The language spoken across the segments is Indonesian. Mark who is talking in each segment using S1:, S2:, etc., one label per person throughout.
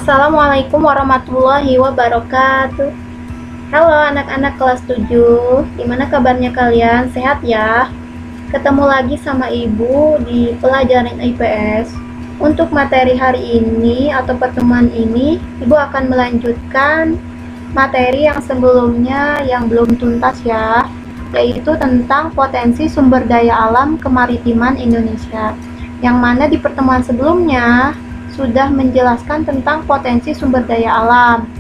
S1: Assalamualaikum warahmatullahi wabarakatuh. Halo anak-anak kelas 7, gimana kabarnya kalian? Sehat ya? Ketemu lagi sama Ibu di pelajaran IPS. Untuk materi hari ini atau pertemuan ini, Ibu akan melanjutkan materi yang sebelumnya yang belum tuntas ya, yaitu tentang potensi sumber daya alam kemaritiman Indonesia. Yang mana di pertemuan sebelumnya sudah menjelaskan tentang potensi sumber daya alam,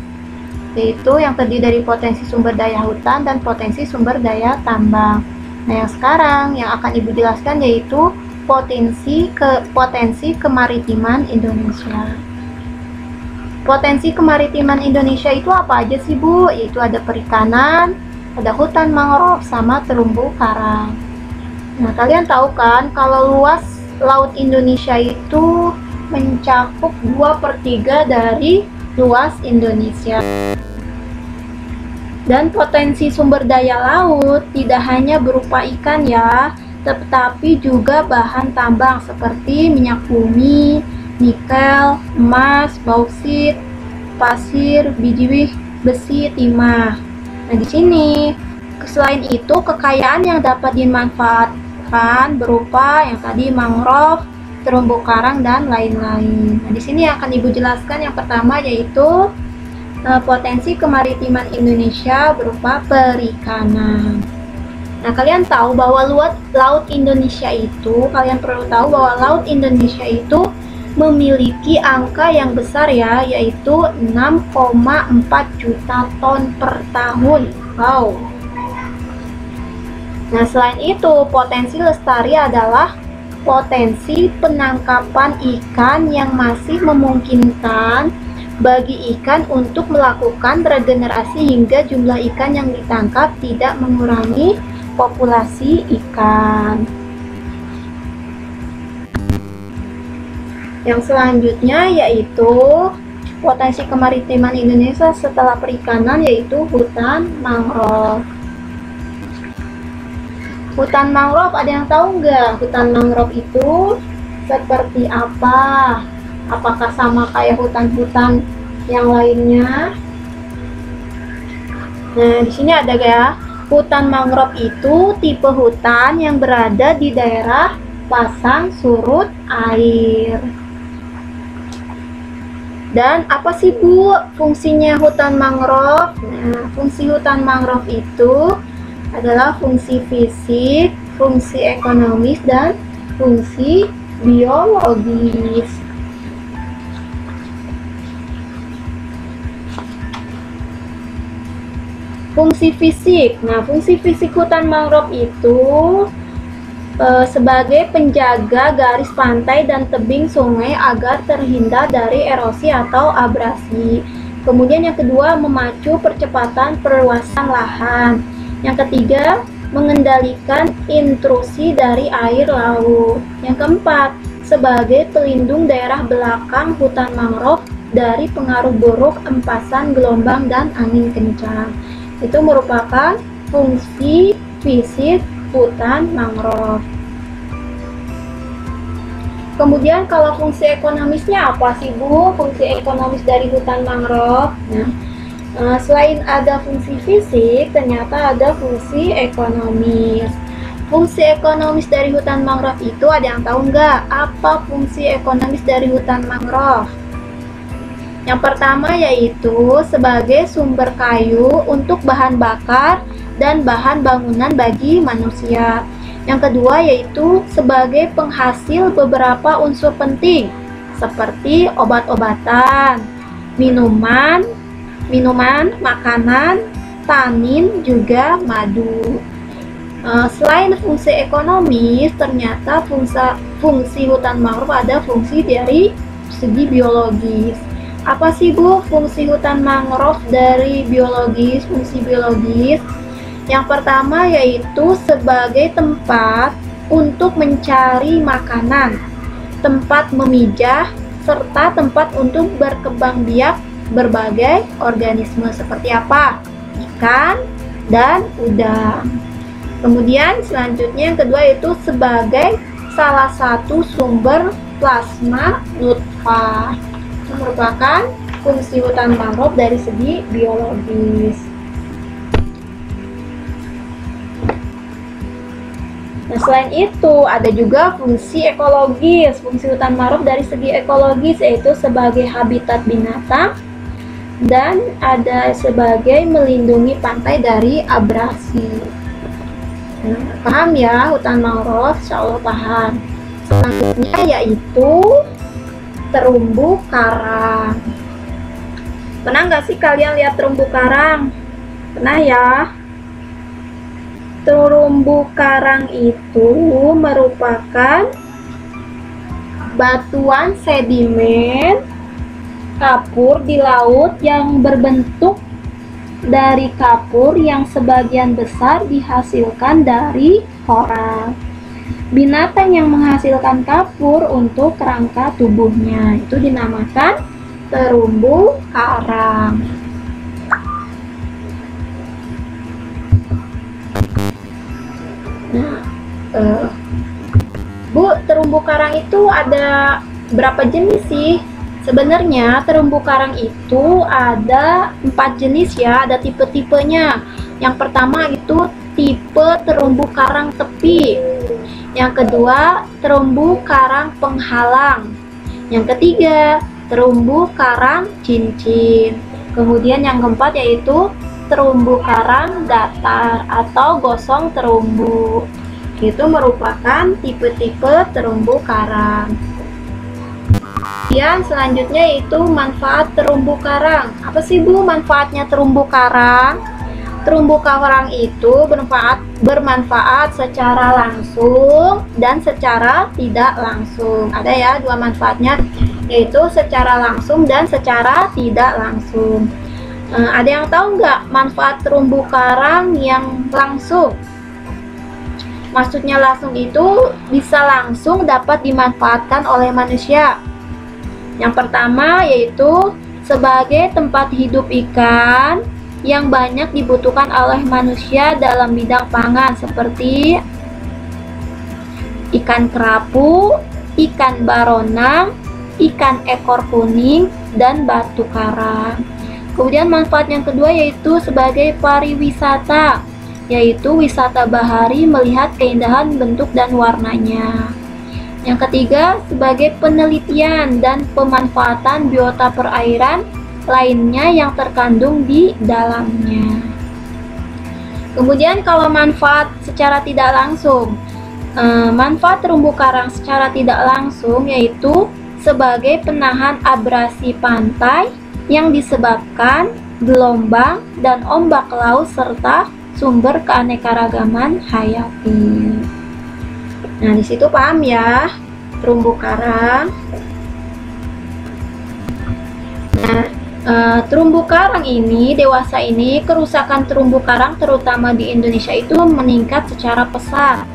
S1: yaitu yang terdiri dari potensi sumber daya hutan dan potensi sumber daya tambang. Nah, yang sekarang yang akan Ibu jelaskan yaitu potensi kemaritiman Indonesia. Potensi kemaritiman Indonesia itu apa aja sih, Bu? Yaitu ada perikanan, ada hutan mangrove, sama terumbu karang. Nah, kalian tahu kan kalau luas laut Indonesia itu mencakup 2/3 dari luas Indonesia. Dan potensi sumber daya laut tidak hanya berupa ikan ya, tetapi juga bahan tambang seperti minyak bumi, nikel, emas, bauksit, pasir, biji besi, timah. Nah, di sini selain itu kekayaan yang dapat dimanfaatkan berupa yang tadi mangrove, terumbu karang dan lain-lain. Nah, di sini akan Ibu jelaskan yang pertama yaitu potensi kemaritiman Indonesia berupa perikanan. Nah, kalian tahu bahwa laut Indonesia itu, kalian perlu tahu bahwa laut Indonesia itu memiliki angka yang besar ya, yaitu 6,4 juta ton per tahun. Wow. Nah, selain itu, potensi lestari adalah potensi penangkapan ikan yang masih memungkinkan bagi ikan untuk melakukan regenerasi hingga jumlah ikan yang ditangkap tidak mengurangi populasi ikan. Yang selanjutnya yaitu potensi kemaritiman Indonesia setelah perikanan yaitu hutan mangrove. Hutan mangrove, ada yang tahu nggak hutan mangrove itu seperti apa? Apakah sama kayak hutan-hutan yang lainnya? Nah, di sini ada ya, hutan mangrove itu tipe hutan yang berada di daerah pasang surut air. Dan apa sih, Bu, fungsinya hutan mangrove? Nah, fungsi hutan mangrove itu adalah fungsi fisik, fungsi ekonomis, dan fungsi biologis. Fungsi fisik. Nah, fungsi fisik hutan mangrove itu sebagai penjaga garis pantai dan tebing sungai agar terhindar dari erosi atau abrasi. Kemudian yang kedua, memacu percepatan perluasan lahan. Yang ketiga, mengendalikan intrusi dari air laut. Yang keempat, sebagai pelindung daerah belakang hutan mangrove dari pengaruh buruk empasan gelombang dan angin kencang. Itu merupakan fungsi fisik hutan mangrove. Kemudian kalau fungsi ekonomisnya apa sih, Bu? Fungsi ekonomis dari hutan mangrove. Selain ada fungsi fisik, ternyata ada fungsi ekonomis. Fungsi ekonomis dari hutan mangrove itu ada yang tahu nggak? Apa fungsi ekonomis dari hutan mangrove? Yang pertama yaitu sebagai sumber kayu untuk bahan bakar dan bahan bangunan bagi manusia. Yang kedua yaitu sebagai penghasil beberapa unsur penting seperti obat-obatan, minuman, makanan, tanin, juga madu. Selain fungsi ekonomis, ternyata fungsi hutan mangrove ada fungsi dari segi biologis. Apa sih, Bu, fungsi hutan mangrove dari biologis? Fungsi biologis yang pertama yaitu sebagai tempat untuk mencari makanan, tempat memijah, serta tempat untuk berkembang biak berbagai organisme seperti apa? Ikan dan udang. Kemudian selanjutnya yang kedua itu sebagai salah satu sumber plasma nutfah. Merupakan fungsi hutan mangrove dari segi biologis. Nah, selain itu ada juga fungsi ekologis. Fungsi hutan mangrove dari segi ekologis yaitu sebagai habitat binatang dan ada sebagai melindungi pantai dari abrasi. Nah, paham ya hutan mangrove? Insya Allah paham. Selanjutnya yaitu terumbu karang. Pernah nggak sih kalian lihat terumbu karang? Pernah ya? Terumbu karang itu merupakan batuan sedimen kapur di laut yang berbentuk dari kapur yang sebagian besar dihasilkan dari koral. Binatang yang menghasilkan kapur untuk kerangka tubuhnya itu dinamakan terumbu karang. Nah, Bu, terumbu karang itu ada berapa jenis sih? Sebenarnya terumbu karang itu ada 4 jenis ya, ada tipe-tipenya. Yang pertama itu tipe terumbu karang tepi. Yang kedua, terumbu karang penghalang. Yang ketiga, terumbu karang cincin. Kemudian yang keempat yaitu terumbu karang datar atau gosong terumbu. Itu merupakan tipe-tipe terumbu karang. Kemudian selanjutnya yaitu manfaat terumbu karang. Apa sih Bu manfaatnya terumbu karang? Terumbu karang itu bermanfaat secara langsung dan secara tidak langsung. Ada ya dua manfaatnya, yaitu secara langsung dan secara tidak langsung. Ada yang tahu nggak manfaat terumbu karang yang langsung? Maksudnya langsung itu bisa langsung dapat dimanfaatkan oleh manusia. Yang pertama yaitu sebagai tempat hidup ikan yang banyak dibutuhkan oleh manusia dalam bidang pangan seperti ikan kerapu, ikan baronang, ikan ekor kuning, dan batu karang. Kemudian manfaat yang kedua yaitu sebagai pariwisata, yaitu wisata bahari melihat keindahan bentuk dan warnanya. Yang ketiga sebagai penelitian dan pemanfaatan biota perairan lainnya yang terkandung di dalamnya. Kemudian kalau manfaat secara tidak langsung, manfaat terumbu karang secara tidak langsung yaitu sebagai penahan abrasi pantai yang disebabkan gelombang dan ombak laut serta sumber keanekaragaman hayati. Nah, di situ paham ya terumbu karang. Nah, terumbu karang ini dewasa ini kerusakan terumbu karang terutama di Indonesia itu meningkat secara pesat.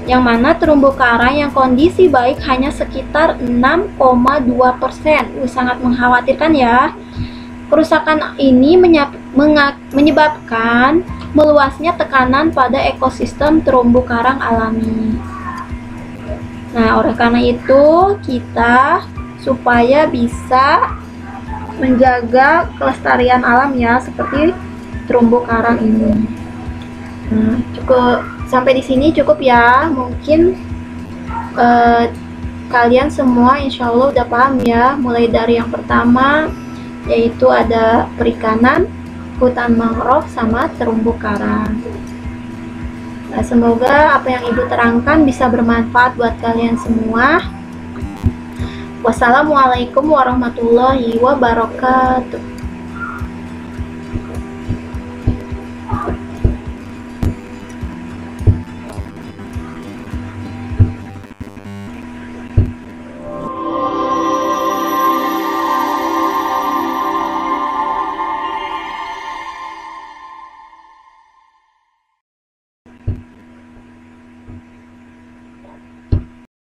S1: Yang mana terumbu karang yang kondisi baik hanya sekitar 6,2%. Sangat mengkhawatirkan ya. Kerusakan ini menyebabkan meluasnya tekanan pada ekosistem terumbu karang alami. Nah, oleh karena itu kita supaya bisa menjaga kelestarian alam ya seperti terumbu karang ini. Nah, cukup sampai di sini cukup ya. Mungkin kalian semua insya Allah udah paham ya, mulai dari yang pertama yaitu ada perikanan, hutan mangrove, sama terumbu karang. Nah, semoga apa yang Ibu terangkan bisa bermanfaat buat kalian semua. Wassalamualaikum warahmatullahi wabarakatuh.